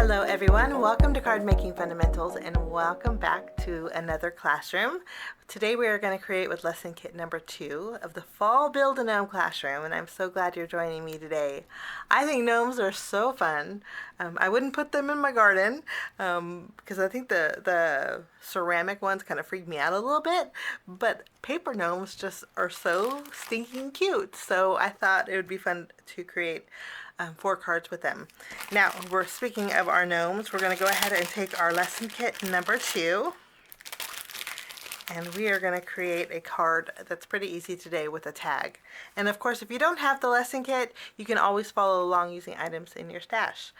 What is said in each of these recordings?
Hello everyone, welcome to Card Making Fundamentals and welcome back to another classroom. Today we are going to create with lesson kit number 2 of the Fall Build-A-Gnome Classroom, and I'm so glad you're joining me today. I think gnomes are so fun. I wouldn't put them in my garden because I think the ceramic ones kind of freak me out a little bit, but paper gnomes just are so stinking cute, so I thought it would be fun to create 4 cards with them. Now, we're speaking of our gnomes, we're going to go ahead and take our lesson kit number 2, and we are going to create a card that's pretty easy today with a tag. And of course, if you don't have the lesson kit, you can always follow along using items in your stash.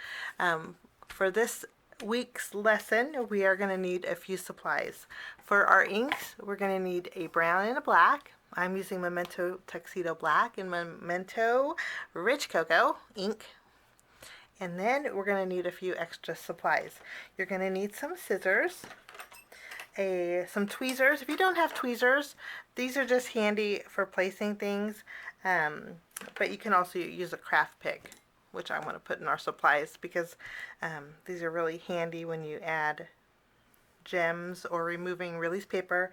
For this week's lesson, we are going to need a few supplies. For our inks, we're going to need a brown and a black. I'm using Memento Tuxedo Black and Memento Rich Cocoa ink. And then we're going to need a few extra supplies. You're going to need some scissors, some tweezers. If you don't have tweezers, these are just handy for placing things, but you can also use a craft pick, which I want to put in our supplies because these are really handy when you add gems or removing release paper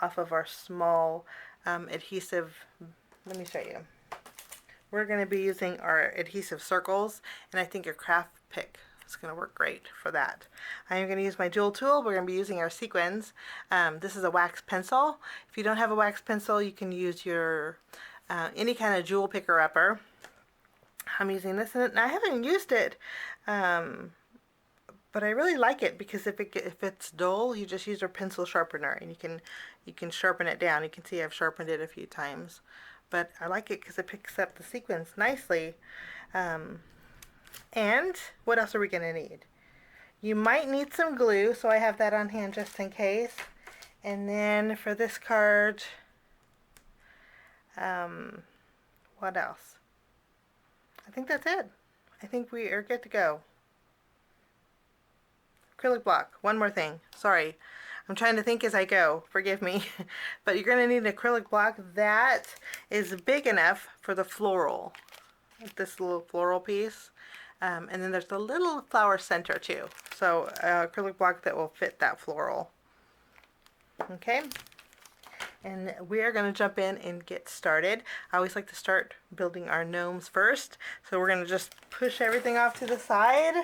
off of our small adhesive. Let me show you. We're going to be using our adhesive circles, and I think a craft pick is going to work great for that. I am going to use my jewel tool. We're going to be using our sequins. This is a wax pencil. If you don't have a wax pencil, you can use your any kind of jewel picker upper. I'm using this, and I haven't used it, but I really like it because if it's dull, you just use your pencil sharpener, and you can sharpen it down. You can see I've sharpened it a few times, but I like it because it picks up the sequins nicely. And what else are we going to need? You might need some glue, so I have that on hand just in case. And then for this card, what else? I think that's it. I think we are good to go. Acrylic block. One more thing. Sorry. I'm trying to think as I go. Forgive me. But you're going to need an acrylic block that is big enough for the floral. This little floral piece. And then there's a little flower center too. So acrylic block that will fit that floral. Okay. And we are going to jump in and get started. I always like to start building our gnomes first. So we're going to just push everything off to the side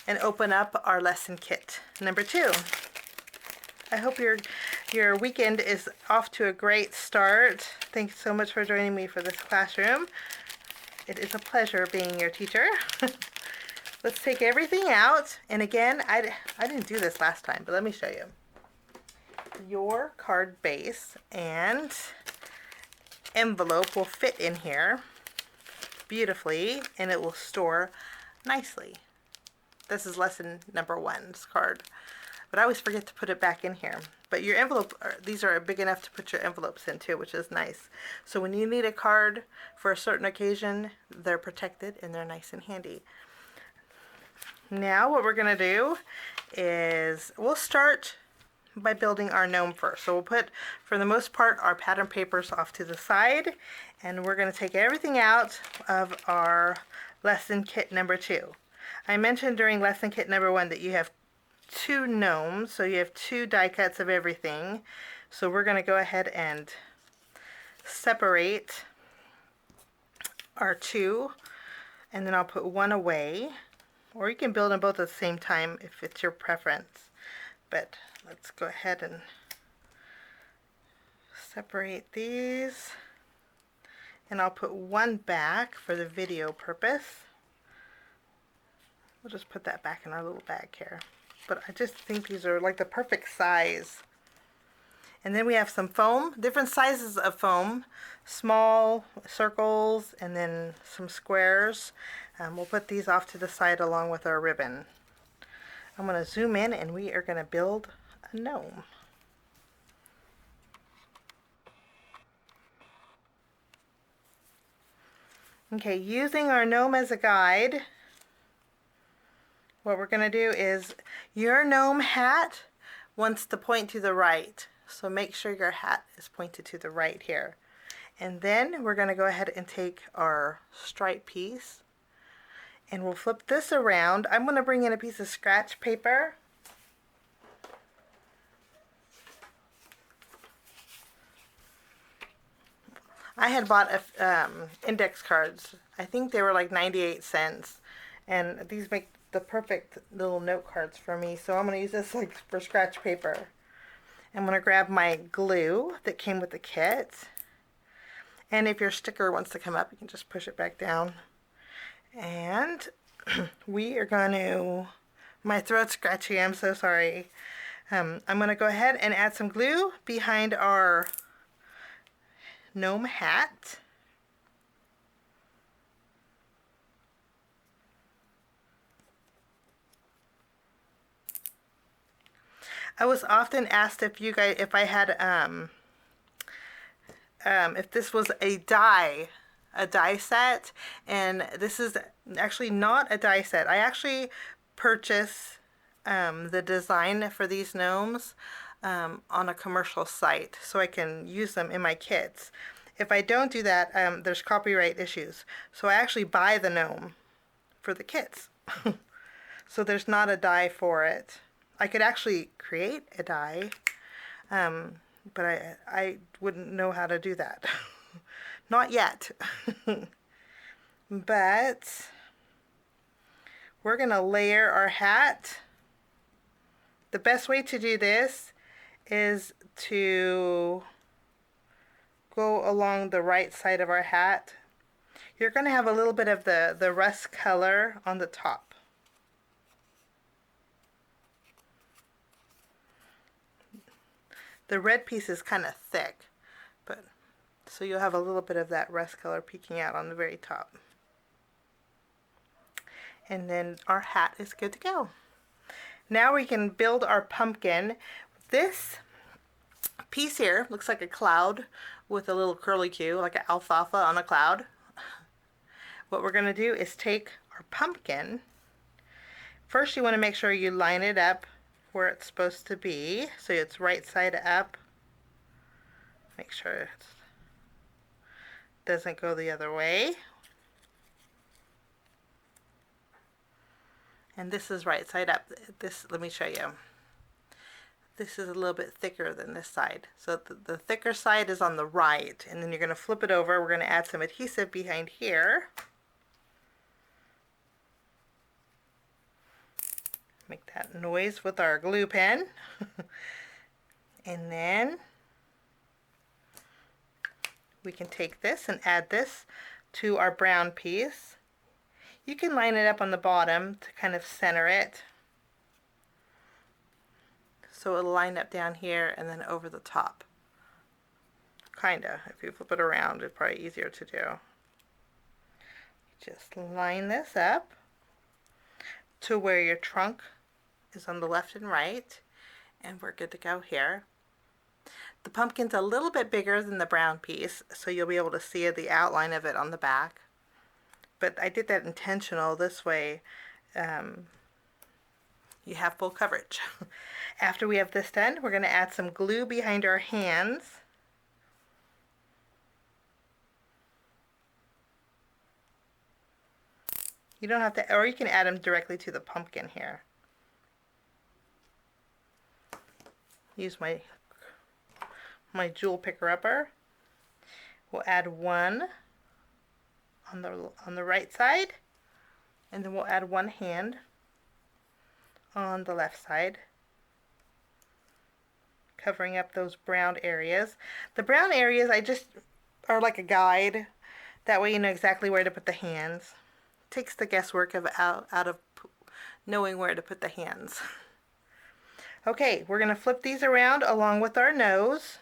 and open up our lesson kit number 2. I hope your weekend is off to a great start. Thanks so much for joining me for this classroom. It is a pleasure being your teacher. Let's take everything out. And again, I didn't do this last time, but let me show you. Your card base and envelope will fit in here beautifully, and it will store nicely. This is lesson number 1's card, but I always forget to put it back in here. But your envelope, these are big enough to put your envelopes in too, which is nice. So when you need a card for a certain occasion, they're protected and they're nice and handy. Now what we're going to do is we'll start by building our gnome first. So we'll put, for the most part, our pattern papers off to the side, and we're going to take everything out of our lesson kit number 2. I mentioned during lesson kit number 1 that you have 2 gnomes, so you have 2 die cuts of everything. So we're going to go ahead and separate our 2, and then I'll put one away, or you can build them both at the same time if it's your preference. But let's go ahead and separate these, and I'll put one back for the video purpose. We'll just put that back in our little bag here. But I just think these are like the perfect size. And then we have some foam, different sizes of foam, small circles and then some squares. We'll put these off to the side along with our ribbon. I'm going to zoom in and we are going to build a gnome. Okay, using our gnome as a guide, what we're going to do is your gnome hat wants to point to the right. So make sure your hat is pointed to the right here. And then we're going to go ahead and take our stripe piece And we'll flip this around. I'm going to bring in a piece of scratch paper. I had bought index cards. I think they were like 98 cents. And these make the perfect little note cards for me. So I'm going to use this like for scratch paper. I'm going to grab my glue that came with the kit. And if your sticker wants to come up, you can just push it back down. And we are going to, my throat's scratchy, I'm so sorry. I'm going to go ahead and add some glue behind our gnome hat. I was often asked if I had, if this was a die set, and this is actually not a die set. I actually purchased the design for these gnomes on a commercial site so I can use them in my kits. If I don't do that, there's copyright issues. So I actually buy the gnome for the kits. So there's not a die for it. I could actually create a die, but I wouldn't know how to do that. Not yet. But we're going to layer our hat. The best way to do this is to go along the right side of our hat. You're going to have a little bit of the rust color on the top. The red piece is kind of thick, but so you'll have a little bit of that rust color peeking out on the very top. And then our hat is good to go. Now we can build our pumpkin. This piece here looks like a cloud with a little curly Q, like an alfalfa on a cloud. What we're going to do is take our pumpkin. First, you want to make sure you line it up where it's supposed to be, so it's right side up. Make sure it doesn't go the other way. And this is right side up. This, let me show you. This is a little bit thicker than this side. So the thicker side is on the right, and then you're going to flip it over. We're going to add some adhesive behind here. Make that noise with our glue pen. And then we can take this and add this to our brown piece. You can line it up on the bottom to kind of center it. So it'll line up down here and then over the top. Kinda. If you flip it around, it's probably easier to do. Just line this up to where your trunk is on the left and right, and we're good to go here. The pumpkin's a little bit bigger than the brown piece, so you'll be able to see the outline of it on the back. But I did that intentional. This way you have full coverage. After we have this done, we're going to add some glue behind our hands. You don't have to, or you can add them directly to the pumpkin here. Use my jewel picker-upper. We'll add one on the right side, and then we'll add one hand on the left side, covering up those brown areas. The brown areas I just are like a guide. That way you know exactly where to put the hands. It takes the guesswork out of knowing where to put the hands. Okay, we're going to flip these around along with our nose,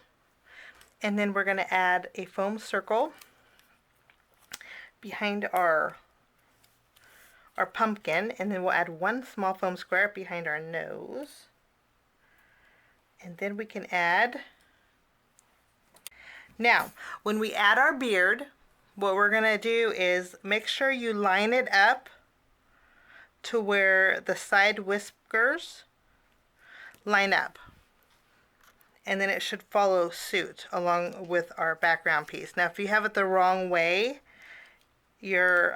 and then we're going to add a foam circle behind our pumpkin, and then we'll add one small foam square behind our nose. And then we can add, now when we add our beard, what we're going to do is make sure you line it up to where the side whiskers line up, and then it should follow suit along with our background piece. Now if you have it the wrong way, your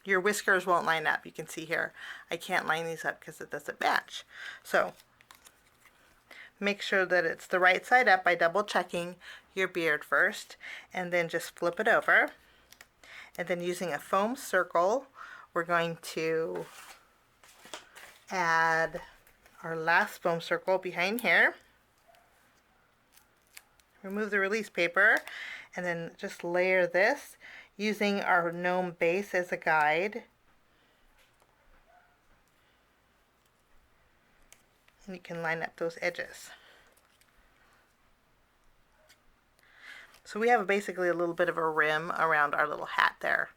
your whiskers won't line up. You can see here, I can't line these up because it doesn't match. So make sure that it's the right side up by double checking your beard first, and then just flip it over. And then using a foam circle, we're going to add our last foam circle behind here. Remove the release paper, and then just layer this using our gnome base as a guide. And you can line up those edges. So we have basically a little bit of a rim around our little hat there.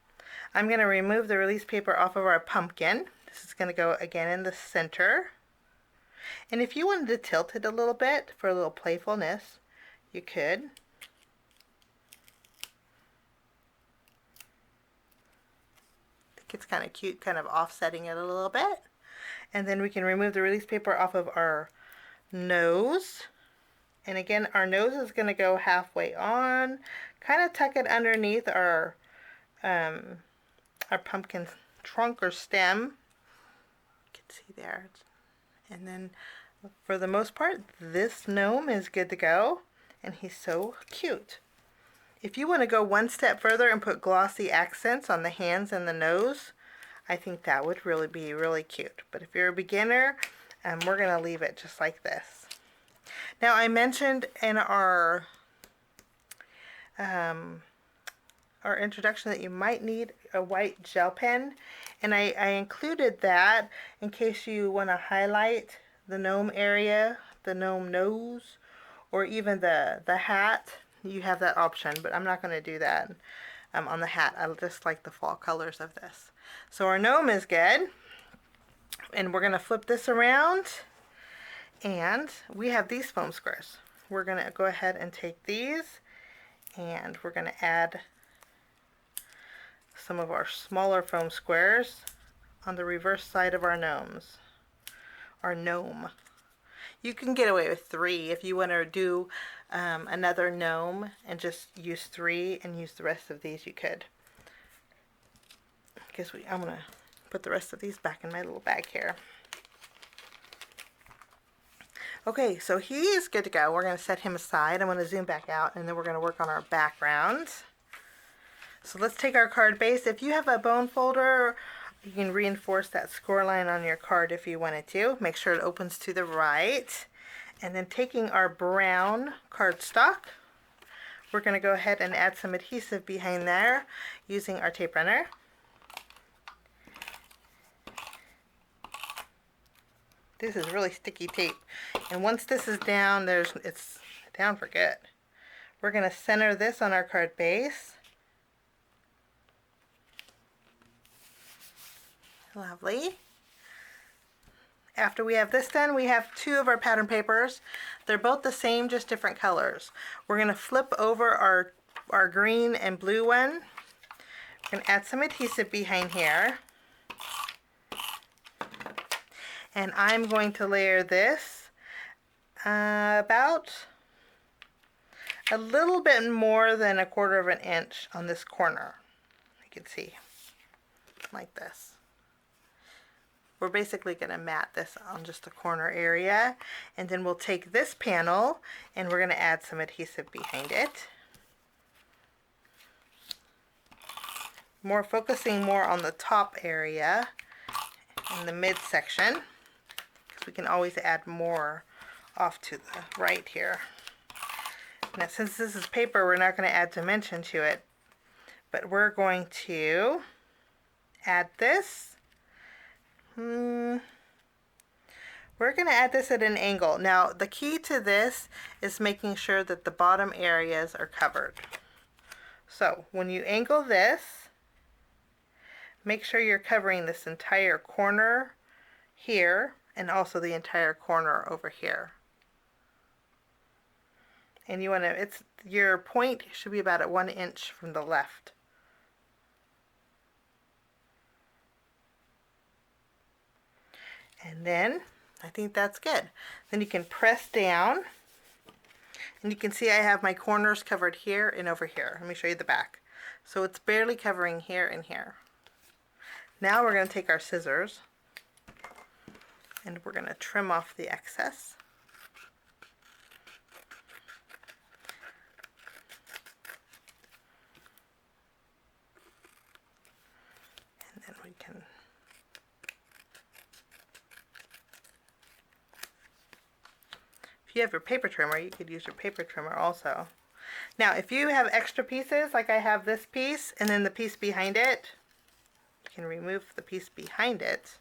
I'm going to remove the release paper off of our pumpkin. This is going to go again in the center. And if you wanted to tilt it a little bit for a little playfulness, you could. I think it's kind of cute, kind of offsetting it a little bit. And then we can remove the release paper off of our nose. And again, our nose is going to go halfway on, kind of tuck it underneath our pumpkin trunk or stem. You can see there. And then for the most part, this gnome is good to go, and he's so cute. If you want to go one step further and put glossy accents on the hands and the nose, I think that would really be really cute. But if you're a beginner, we're going to leave it just like this. Now, I mentioned in our introduction that you might need a white gel pen, and I included that in case you want to highlight the gnome area, the gnome nose, or even the hat. You have that option, but I'm not going to do that on the hat. I just like the fall colors of this. So our gnome is good, and we're going to flip this around. And we have these foam squares. We're going to go ahead and take these, and we're going to add some of our smaller foam squares on the reverse side of our gnomes. Our gnome. You can get away with 3 if you want to do another gnome and just use 3 and use the rest of these, you could. Because I'm going to put the rest of these back in my little bag here. Okay, so he is good to go. We're going to set him aside. I'm going to zoom back out, and then we're going to work on our background. So let's take our card base. If you have a bone folder, you can reinforce that score line on your card if you wanted to. Make sure it opens to the right. And then taking our brown cardstock, we're going to go ahead and add some adhesive behind there using our tape runner. This is really sticky tape, and once this is down, it's down for good. We're going to center this on our card base. Lovely. After we have this done, we have 2 of our pattern papers. They're both the same, just different colors. We're going to flip over our green and blue one. We're going to add some adhesive behind here. And I'm going to layer this about a little bit more than 1/4 of an inch on this corner. You can see, like this. We're basically going to mat this on just the corner area, and then we'll take this panel and we're going to add some adhesive behind it. Focusing more on the top area in the midsection. We can always add more off to the right here. Now, since this is paper, we're not going to add dimension to it, but we're going to add this. We're going to add this at an angle. Now, the key to this is making sure that the bottom areas are covered. So, when you angle this, make sure you're covering this entire corner here, and also the entire corner over here. And you want to, your point should be about at 1 inch from the left. And then, I think that's good. Then you can press down, and you can see I have my corners covered here and over here. Let me show you the back. So it's barely covering here and here. Now we're going to take our scissors and we're going to trim off the excess. And then we can if you have your paper trimmer, you could use your paper trimmer also. Now, if you have extra pieces, like I have this piece and then the piece behind it, you can remove the piece behind it.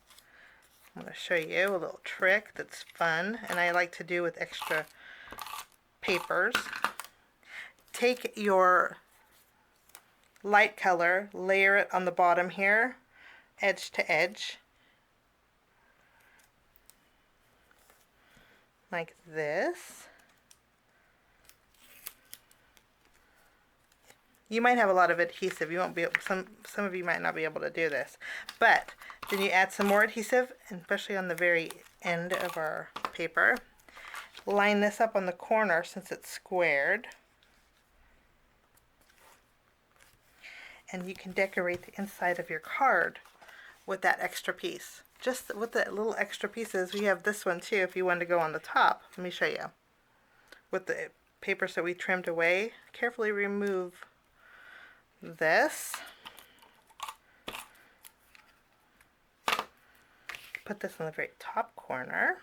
I'm going to show you a little trick that's fun and I like to do with extra papers. Take your light color, layer it on the bottom here, edge to edge, like this. You might have a lot of adhesive. You won't be able, some of you might not be able to do this. But then you add some more adhesive, and especially on the very end of our paper. Line this up on the corner since it's squared. And you can decorate the inside of your card with that extra piece. Just with the little extra pieces, we have this one too if you want to go on the top. Let me show you. With the papers that we trimmed away, carefully remove this. Put this in the very top corner.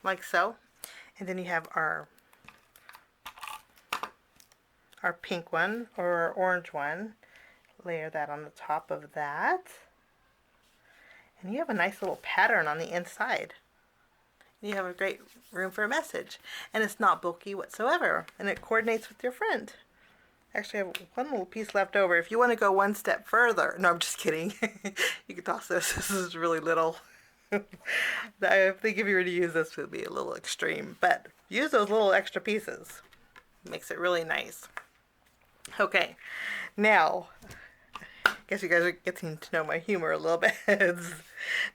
Like so. And then you have our pink one or our orange one. Layer that on the top of that. And you have a nice little pattern on the inside. You have a great room for a message. And it's not bulky whatsoever. And it coordinates with your friend. Actually, I have one little piece left over. If you want to go one step further. No, I'm just kidding. You can toss this. This is really little. I think if you were to use this, it would be a little extreme. But use those little extra pieces. It makes it really nice. Okay. Now, I guess you guys are getting to know my humor a little bit.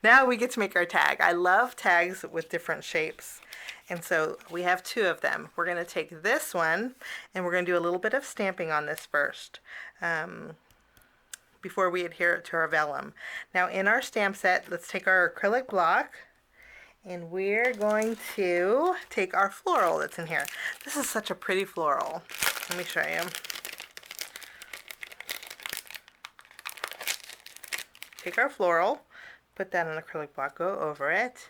Now we get to make our tag. I love tags with different shapes. And so we have two of them. We're going to take this one and we're going to do a little bit of stamping on this first before we adhere it to our vellum. Now in our stamp set, let's take our acrylic block and we're going to take our floral that's in here. This is such a pretty floral. Let me show you. Take our floral, put that on an acrylic block, go over it,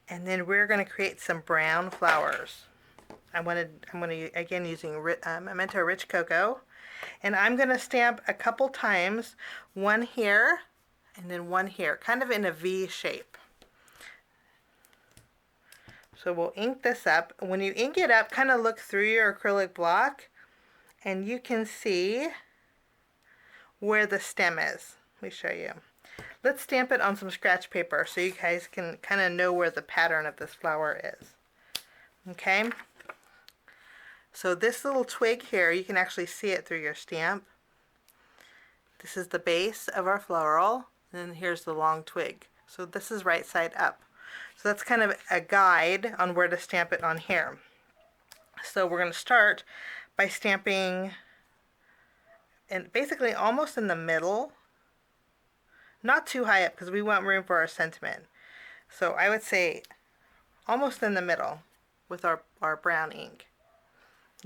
and then we're going to create some brown flowers. I'm going to again using Memento Rich Cocoa, and I'm going to stamp a couple times, one here and then one here, kind of in a V shape. So we'll ink this up. When you ink it up, kind of look through your acrylic block, and you can see where the stem is. Let me show you. Let's stamp it on some scratch paper so you guys can kind of know where the pattern of this flower is. Okay? So this little twig here, you can actually see it through your stamp. This is the base of our floral, and then here's the long twig. So this is right side up. So that's kind of a guide on where to stamp it on here. So we're going to start by stamping and basically almost in the middle. Not too high up because we want room for our sentiment. So I would say almost in the middle with our brown ink.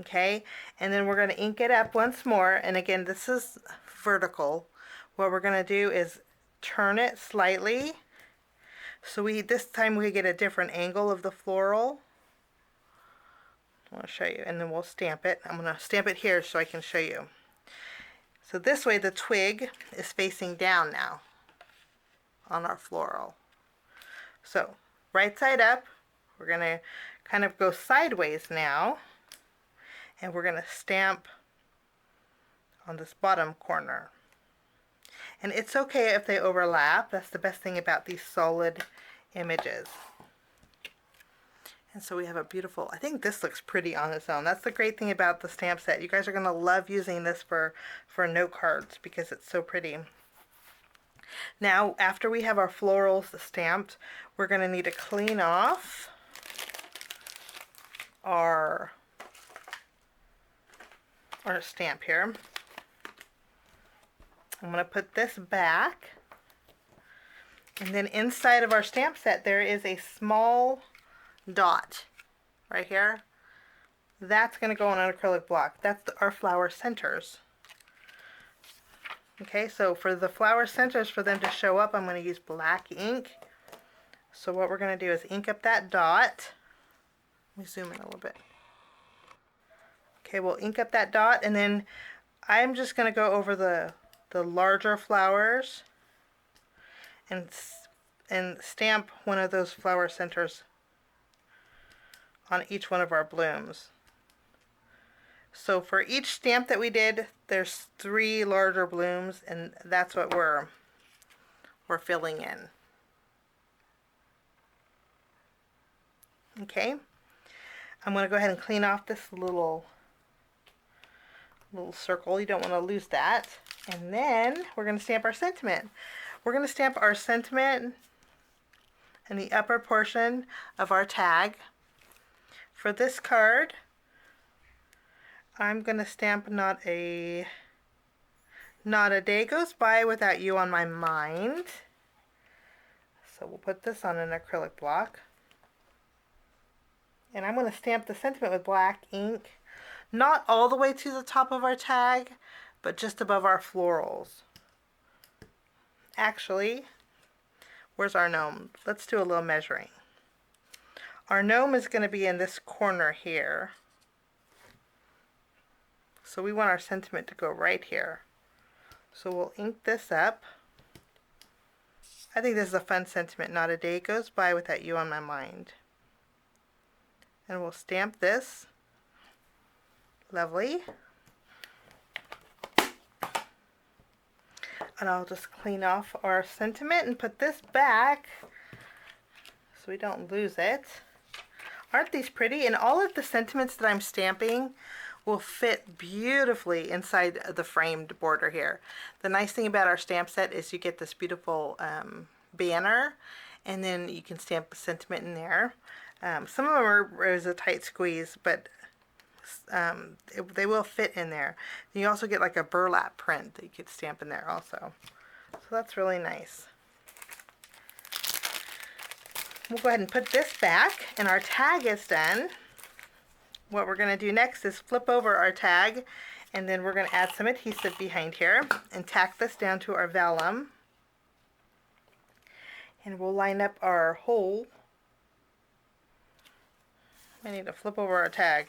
Okay, and then we're going to ink it up once more. And again, this is vertical. What we're going to do is turn it slightly. So this time we get a different angle of the floral. I'll show you, and then we'll stamp it. I'm going to stamp it here so I can show you. So this way the twig is facing down now on our floral. So right side up, we're going to kind of go sideways now, and we're going to stamp on this bottom corner. And it's okay if they overlap. That's the best thing about these solid images. And so we have a beautiful, I think this looks pretty on its own. That's the great thing about the stamp set. You guys are going to love using this for note cards because it's so pretty. Now, after we have our florals stamped, we're going to need to clean off our or stamp here. I'm going to put this back. And then inside of our stamp set there is a small dot right here. That's going to go on an acrylic block. That's our flower centers. Okay, so for the flower centers, for them to show up, I'm going to use black ink. So what we're going to do is ink up that dot. Let me zoom in a little bit. Okay, we'll ink up that dot, and then I'm just going to go over the larger flowers and stamp one of those flower centers on each one of our blooms. So for each stamp that we did, there's 3 larger blooms, and that's what we're filling in. Okay, I'm going to go ahead and clean off this little circle. You don't want to lose that. And then we're going to stamp our sentiment. We're going to stamp our sentiment in the upper portion of our tag. For this card, I'm going to stamp not a day goes by without you on my mind. So we'll put this on an acrylic block. And I'm going to stamp the sentiment with black ink, not all the way to the top of our tag, but just above our florals. Actually, where's our gnome? Let's do a little measuring. Our gnome is going to be in this corner here. So we want our sentiment to go right here. So we'll ink this up. I think this is a fun sentiment. Not a day goes by without you on my mind. And we'll stamp this. Lovely. And I'll just clean off our sentiment and put this back so we don't lose it. Aren't these pretty? And all of the sentiments that I'm stamping will fit beautifully inside the framed border here. The nice thing about our stamp set is you get this beautiful banner, and then you can stamp a sentiment in there. Some of them is a tight squeeze, but they will fit in there. And you also get like a burlap print that you could stamp in there also. So that's really nice. We'll go ahead and put this back, and our tag is done. What we're going to do next is flip over our tag, and then we're going to add some adhesive behind here and tack this down to our vellum. And we'll line up our hole. I need to flip over our tag.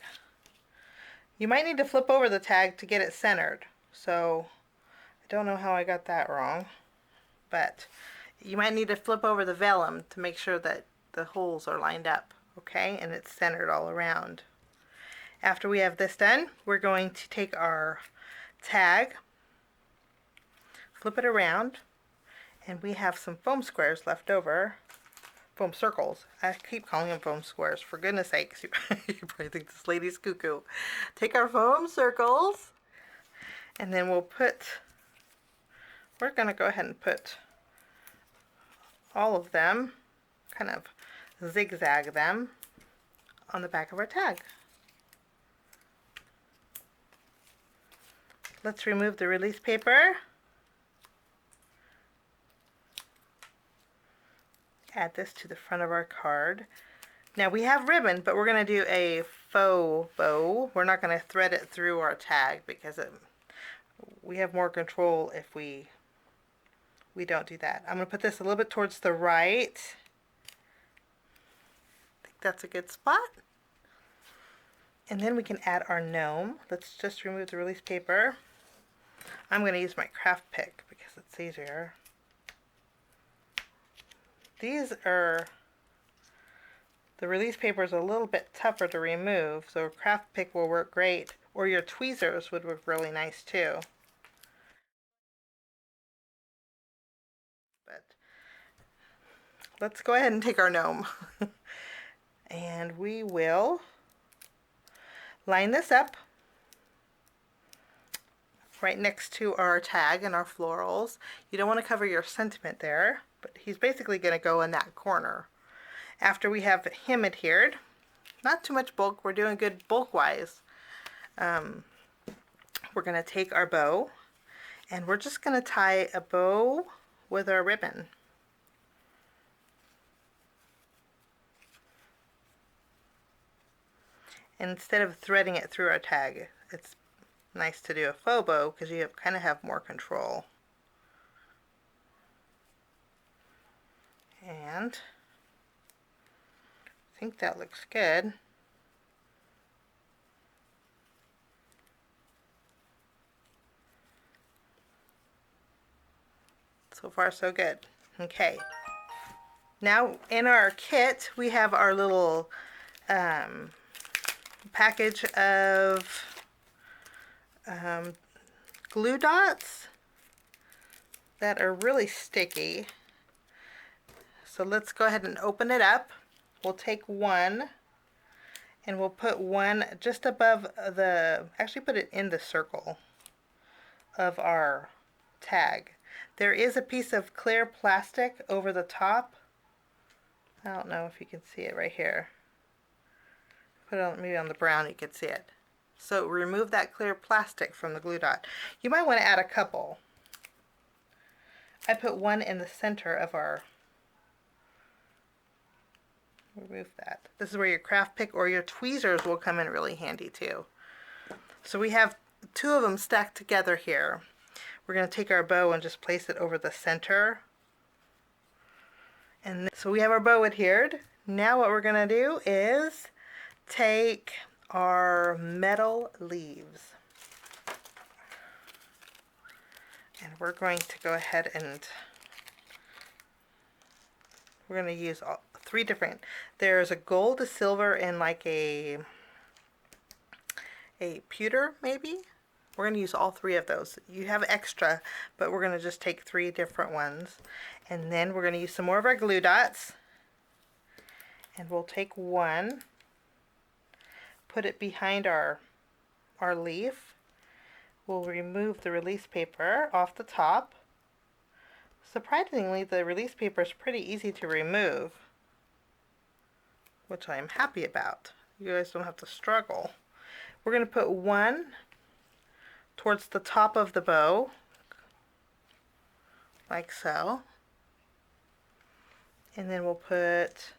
You might need to flip over the tag to get it centered. So I don't know how I got that wrong, but you might need to flip over the vellum to make sure that the holes are lined up, okay, and it's centered all around. After we have this done, we're going to take our tag, flip it around, and we have some foam squares left over. Foam circles. I keep calling them foam squares. For goodness sakes, you probably think this lady's cuckoo. Take our foam circles, and then we're going to go ahead and put all of them, kind of zigzag them, on the back of our tag. Let's remove the release paper. Add this to the front of our card. Now we have ribbon, but we're going to do a faux bow. We're not going to thread it through our tag because we have more control if we don't do that. I'm going to put this a little bit towards the right. I think that's a good spot. And then we can add our gnome. Let's just remove the release paper. I'm going to use my craft pick because it's easier. The release paper is a little bit tougher to remove, so a craft pick will work great, or your tweezers would work really nice too. But let's go ahead and take our gnome. And we will line this up right next to our tag and our florals. You don't want to cover your sentiment there, but he's basically going to go in that corner. After we have him adhered, not too much bulk, we're doing good bulk wise. we're going to take our bow and we're just going to tie a bow with our ribbon. And instead of threading it through our tag, it's nice to do a faux bow because you kind of have more control. And I think that looks good. So far so good. Okay. Now in our kit we have our little package of glue dots that are really sticky. So let's go ahead and open it up. We'll take one and we'll put one just above actually put it in the circle of our tag. There is a piece of clear plastic over the top. I don't know if you can see it right here. Put it on, maybe on the brown you can see it. So remove that clear plastic from the glue dot. You might want to add a couple. I put one in the center of our, remove that. This is where your craft pick or your tweezers will come in really handy too. So we have two of them stacked together here. We're going to take our bow and just place it over the center. And so we have our bow adhered. Now what we're going to do is take our metal leaves. And we're going to go ahead and we're going to use three different. There's a gold, a silver, and like a pewter maybe. We're going to use all three of those. You have extra, but we're going to just take three different ones. And then we're going to use some more of our glue dots. And we'll take one, put it behind our leaf. We'll remove the release paper off the top. Surprisingly, the release paper is pretty easy to remove, which I'm happy about. You guys don't have to struggle. We're going to put one towards the top of the bow, like so. And then we'll put,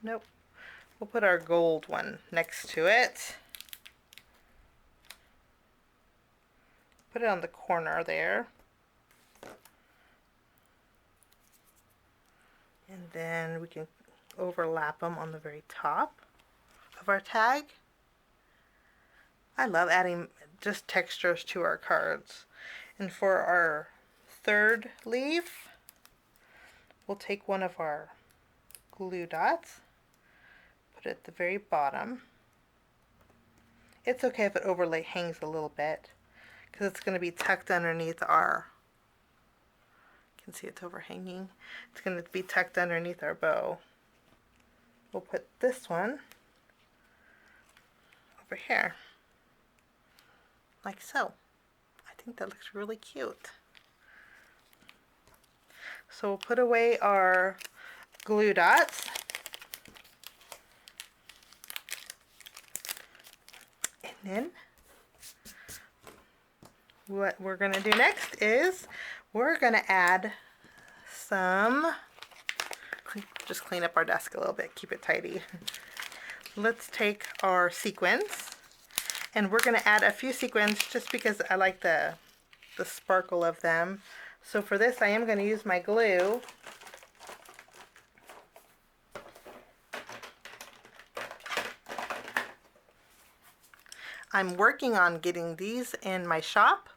nope, we'll put our gold one next to it. Put it on the corner there. And then we can overlap them on the very top of our tag. I love adding just textures to our cards. And for our third leaf, we'll take one of our glue dots, put it at the very bottom. It's okay if it overlay hangs a little bit, because it's going to be tucked underneath our, you can see it's overhanging. It's going to be tucked underneath our bow. We'll put this one over here, like so. I think that looks really cute. So we'll put away our glue dots. And then what we're going to do next is we're going to add some, just clean up our desk a little bit, keep it tidy. Let's take our sequins, and we're going to add a few sequins just because I like the sparkle of them. So for this I am going to use my glue. I'm working on getting these in my shop.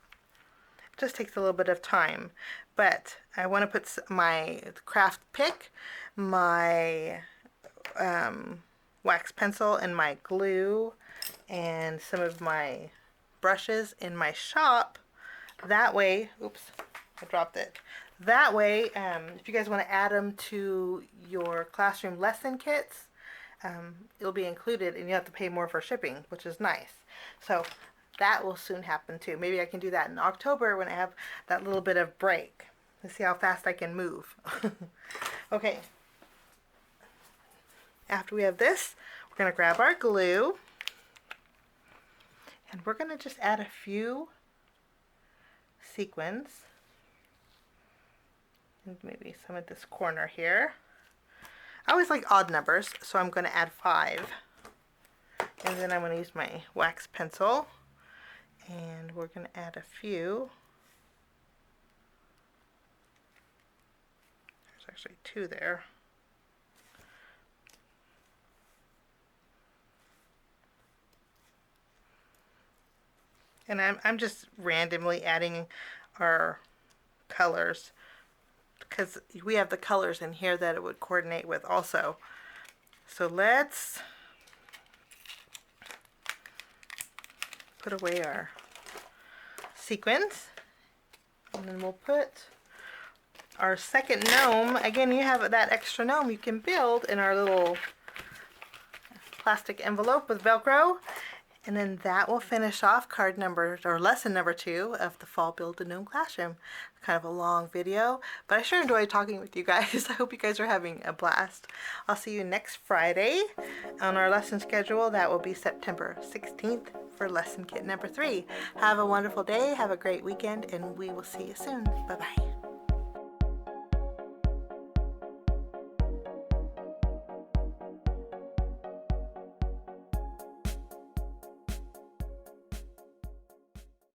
It just takes a little bit of time, but I want to put my craft pick, my wax pencil, and my glue, and some of my brushes in my shop. That way, oops, I dropped it. That way, if you guys want to add them to your classroom lesson kits, it'll be included and you have to pay more for shipping, which is nice. So that will soon happen too. Maybe I can do that in October when I have that little bit of break. Let's see how fast I can move. Okay. After we have this, we're going to grab our glue And we're going to just add a few sequins. And maybe some at this corner here. I always like odd numbers, so I'm going to add 5. And then I'm going to use my wax pencil. And we're going to add a few. There's actually 2 there. And I'm just randomly adding our colors because we have the colors in here that it would coordinate with also. So let's put away our sequins, and then we'll put our second gnome. Again, you have that extra gnome you can build in our little plastic envelope with Velcro. And then that will finish off lesson number 2 of the Fall Build-A-Gnome Classroom. Kind of a long video, but I sure enjoyed talking with you guys. I hope you guys are having a blast. I'll see you next Friday on our lesson schedule. That will be September 16th for lesson kit number 3. Have a wonderful day, have a great weekend, and we will see you soon. Bye-bye.